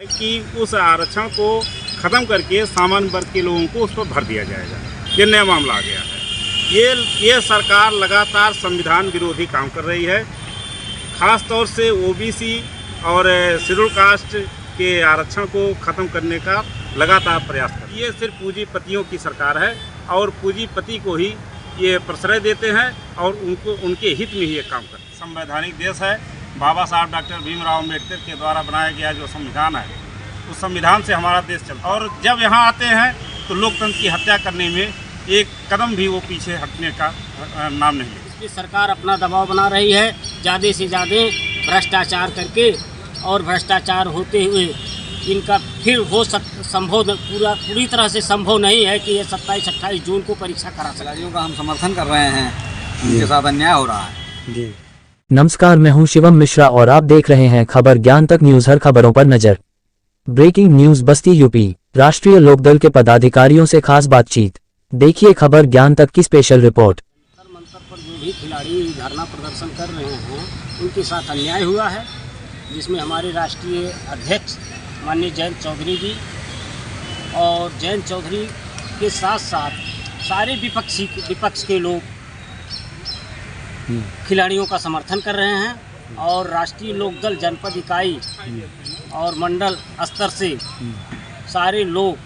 कि उस आरक्षण को ख़त्म करके सामान्य वर्ग के लोगों को उस पर भर दिया जाएगा। ये नया मामला आ गया है। ये सरकार लगातार संविधान विरोधी काम कर रही है। ख़ास तौर से ओबीसी और शेड्यूल कास्ट के आरक्षण को ख़त्म करने का लगातार प्रयास कर रही है। ये सिर्फ पूंजीपतियों की सरकार है और पूंजीपति को ही ये प्रश्रय देते हैं और उनके हित में ही ये काम करते हैं। संवैधानिक देश है। बाबा साहब डॉक्टर भीमराव अम्बेडकर के द्वारा बनाया गया जो संविधान है, उस संविधान से हमारा देश चलता है। और जब यहाँ आते हैं तो लोकतंत्र की हत्या करने में एक कदम भी वो पीछे हटने का नाम नहीं लेते। इसमें सरकार अपना दबाव बना रही है, ज़्यादा से ज़्यादा भ्रष्टाचार करके, और भ्रष्टाचार होते हुए इनका फिर हो संभव पूरी तरह से संभव नहीं है कि ये 27-28 जून को परीक्षा करा सके। खिलाड़ियों का हम समर्थन कर रहे हैं, उनके साथ अन्याय हो रहा है। जी नमस्कार, मैं हूं शिवम मिश्रा और आप देख रहे हैं खबर ज्ञान तक न्यूज। हर खबरों पर नजर। ब्रेकिंग न्यूज बस्ती यूपी, राष्ट्रीय लोकदल के पदाधिकारियों से खास बातचीत। देखिए खबर ज्ञान तक की स्पेशल रिपोर्ट। मंत्र पर जो भी खिलाड़ी धरना प्रदर्शन कर रहे हैं उनके साथ अन्याय हुआ है, जिसमें हमारे राष्ट्रीय अध्यक्ष माननीय जयंत चौधरी जी और जयंत चौधरी के साथ साथ सारे विपक्ष के लोग खिलाड़ियों का समर्थन कर रहे हैं। और राष्ट्रीय लोकदल जनपद इकाई और मंडल स्तर से सारे लोग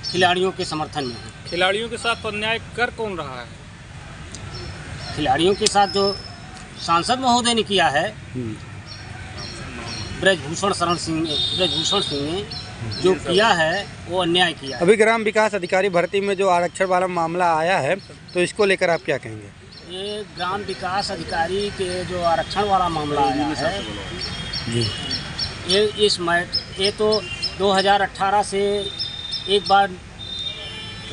खिलाड़ियों के समर्थन में हैं। खिलाड़ियों के साथ अन्याय कर कौन रहा है? खिलाड़ियों के साथ जो सांसद महोदय ने किया है, ब्रजभूषण सिंह ने जो किया है वो अन्याय किया है। अभी ग्राम विकास अधिकारी भर्ती में जो आरक्षण वाला मामला आया है, तो इसको लेकर आप क्या कहेंगे? ये ग्राम विकास अधिकारी के जो आरक्षण वाला मामला आया है जी, ये तो 2018 से एक बार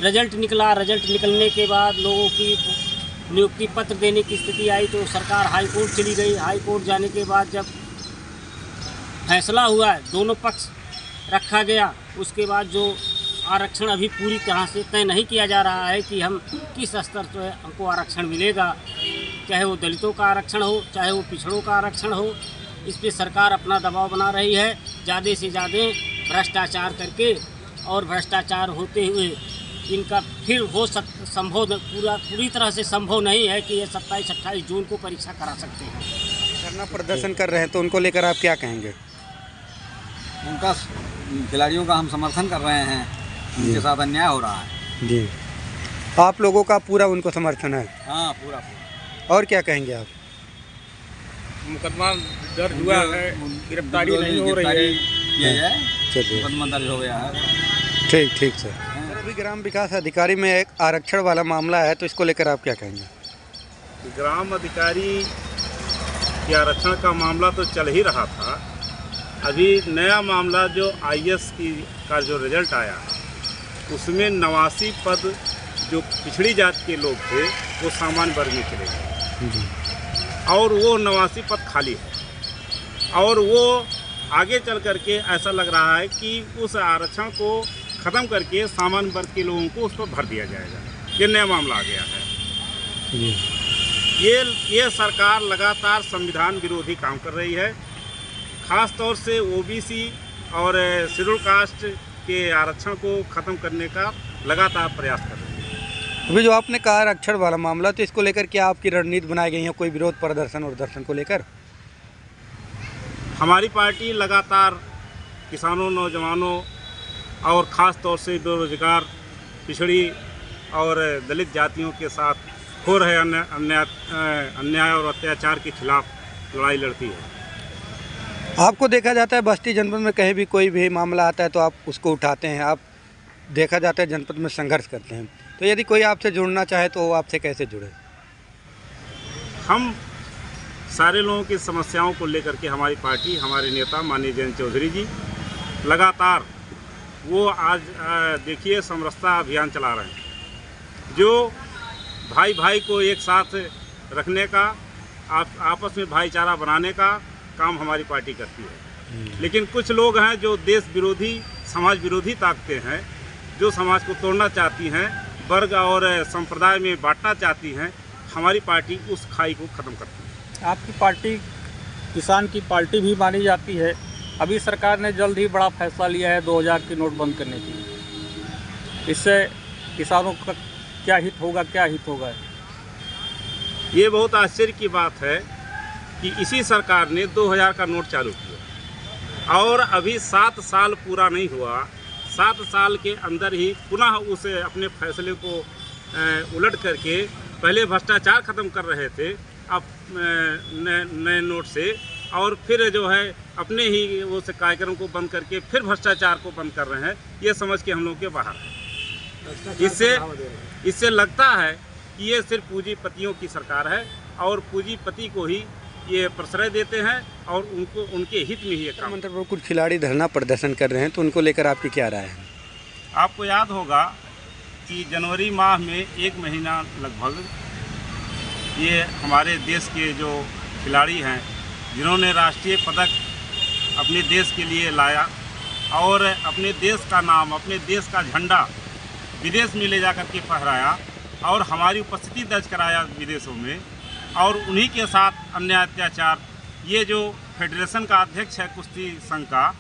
रिजल्ट निकलने के बाद लोगों की नियुक्ति पत्र देने की स्थिति आई तो सरकार हाई कोर्ट चली गई। हाई कोर्ट जाने के बाद जब फैसला हुआ, दोनों पक्ष रखा गया, उसके बाद जो आरक्षण अभी पूरी तरह से तय नहीं किया जा रहा है कि हम किस स्तर से हमको आरक्षण मिलेगा, चाहे वो दलितों का आरक्षण हो, चाहे वो पिछड़ों का आरक्षण हो। इस पर सरकार अपना दबाव बना रही है, ज़्यादा से ज़्यादा भ्रष्टाचार करके, और भ्रष्टाचार होते हुए इनका फिर हो संभव पूरी तरह से संभव नहीं है कि ये 27-28 जून को परीक्षा करा सकते हैं। धरना प्रदर्शन कर रहे हैं तो उनको लेकर आप क्या कहेंगे? उनका खिलाड़ियों का हम समर्थन कर रहे हैं, उनके साथ अन्याय हो रहा है। जी, आप लोगों का पूरा उनको समर्थन है? हाँ, पूरा। और क्या कहेंगे आप? मुकदमा दर्ज हुआ है, गिरफ्तारी नहीं हो रही है। चलिए, मुकदमा दर्ज हो गया है। ठीक सर। अभी ग्राम विकास अधिकारी में एक आरक्षण वाला मामला है, तो इसको लेकर आप क्या कहेंगे? ग्राम अधिकारी के आरक्षण का मामला तो चल ही रहा था। अभी नया मामला जो IAS का जो रिजल्ट आया, उसमें 89 पद जो पिछड़ी जाति के लोग थे वो सामान्य वर्ग में चले गए और वो 89 पद खाली है। और वो आगे चल करके ऐसा लग रहा है कि उस आरक्षण को ख़त्म करके सामान्य वर्ग के लोगों को उस पर भर दिया जाएगा। ये नया मामला आ गया है। ये सरकार लगातार संविधान विरोधी काम कर रही है। ख़ास तौर से ओबीसी और शेड्यूल कास्ट के आरक्षण को ख़त्म करने का लगातार प्रयास कर रही है। अभी जो आपने कहा आरक्षण वाला मामला, तो इसको लेकर क्या आपकी रणनीति बनाई गई है, कोई विरोध प्रदर्शन और दर्शन को लेकर? हमारी पार्टी लगातार किसानों, नौजवानों और ख़ास तौर से बेरोजगार, पिछड़ी और दलित जातियों के साथ हो रहे अन्याय और अत्याचार के खिलाफ लड़ाई लड़ती है। आपको देखा जाता है बस्ती जनपद में कहीं भी कोई भी मामला आता है तो आप उसको उठाते हैं, आप देखा जाता है जनपद में संघर्ष करते हैं। तो यदि कोई आपसे जुड़ना चाहे तो वो आपसे कैसे जुड़े? हम सारे लोगों की समस्याओं को लेकर के हमारी पार्टी, हमारे नेता माननीय जयंत चौधरी जी लगातार वो आज देखिए समरसता अभियान चला रहे हैं, जो भाई भाई को एक साथ रखने का, आपस में भाईचारा बनाने का काम हमारी पार्टी करती है। लेकिन कुछ लोग हैं जो देश विरोधी, समाज विरोधी ताकतें हैं, जो समाज को तोड़ना चाहती हैं, वर्ग और संप्रदाय में बांटना चाहती हैं। हमारी पार्टी उस खाई को ख़त्म करती है। आपकी पार्टी किसान की पार्टी भी मानी जाती है, अभी सरकार ने जल्द ही बड़ा फैसला लिया है 2000 की नोट बंद करने की। इससे किसानों का क्या हित होगा? ये बहुत आश्चर्य की बात है कि इसी सरकार ने 2000 का नोट चालू किया और अभी 7 साल पूरा नहीं हुआ। 7 साल के अंदर ही पुनः उस अपने फैसले को उलट करके पहले भ्रष्टाचार ख़त्म कर रहे थे, अब नए नोट से, और फिर जो है अपने ही उस कार्यक्रम को बंद करके फिर भ्रष्टाचार को बंद कर रहे हैं। ये समझ के हम लोग के बाहर है। इससे लगता है कि ये सिर्फ पूंजीपतियों की सरकार है और पूंजीपति को ही ये प्रश्रय देते हैं और उनके हित में ही ये काम। मंत्री कुछ खिलाड़ी धरना प्रदर्शन कर रहे हैं, तो उनको लेकर आपकी क्या राय है? आपको याद होगा कि जनवरी माह में 1 महीना लगभग ये हमारे देश के जो खिलाड़ी हैं जिन्होंने राष्ट्रीय पदक अपने देश के लिए लाया और अपने देश का नाम, अपने देश का झंडा विदेश में ले जा कर के फहराया और हमारी उपस्थिति दर्ज कराया विदेशों में, और उन्हीं के साथ अन्याय अत्याचार, ये जो फेडरेशन का अध्यक्ष है कुश्ती संघ का,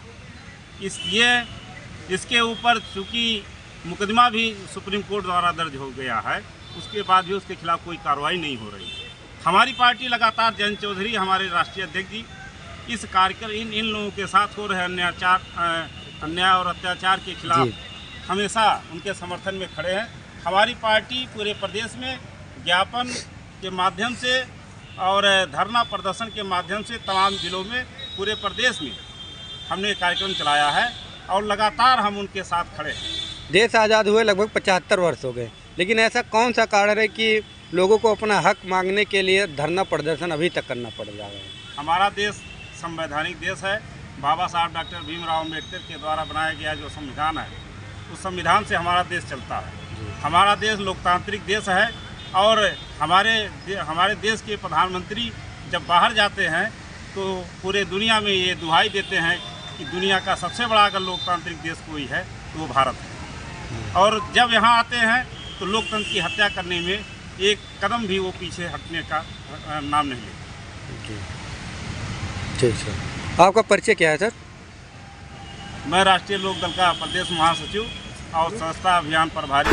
इसके ऊपर चूँकि मुकदमा भी सुप्रीम कोर्ट द्वारा दर्ज हो गया है, उसके बाद भी उसके खिलाफ कोई कार्रवाई नहीं हो रही है। हमारी पार्टी लगातार, जयंत चौधरी हमारे राष्ट्रीय अध्यक्ष जी, इस कार्यक्रम इन लोगों के साथ हो रहे अन्याय और अत्याचार के खिलाफ हमेशा उनके समर्थन में खड़े हैं। हमारी पार्टी पूरे प्रदेश में ज्ञापन के माध्यम से और धरना प्रदर्शन के माध्यम से तमाम जिलों में पूरे प्रदेश में हमने कार्यक्रम चलाया है और लगातार हम उनके साथ खड़े हैं। देश आज़ाद हुए लगभग 75 वर्ष हो गए, लेकिन ऐसा कौन सा कारण है कि लोगों को अपना हक मांगने के लिए धरना प्रदर्शन अभी तक करना पड़ रहा है? हमारा देश संवैधानिक देश है। बाबा साहब डॉक्टर भीमराव अम्बेडकर के द्वारा बनाया गया जो संविधान है, उस संविधान से हमारा देश चलता है। हमारा देश लोकतांत्रिक देश है और हमारे देश के प्रधानमंत्री जब बाहर जाते हैं तो पूरे दुनिया में ये दुहाई देते हैं कि दुनिया का सबसे बड़ा अगर लोकतांत्रिक देश कोई है तो वो भारत है, और जब यहाँ आते हैं तो लोकतंत्र की हत्या करने में एक कदम भी वो पीछे हटने का नाम नहीं लेते। ठीक सर, आपका परिचय क्या है सर? मैं राष्ट्रीय लोक दल का प्रदेश महासचिव और संस्था अभियान प्रभारी।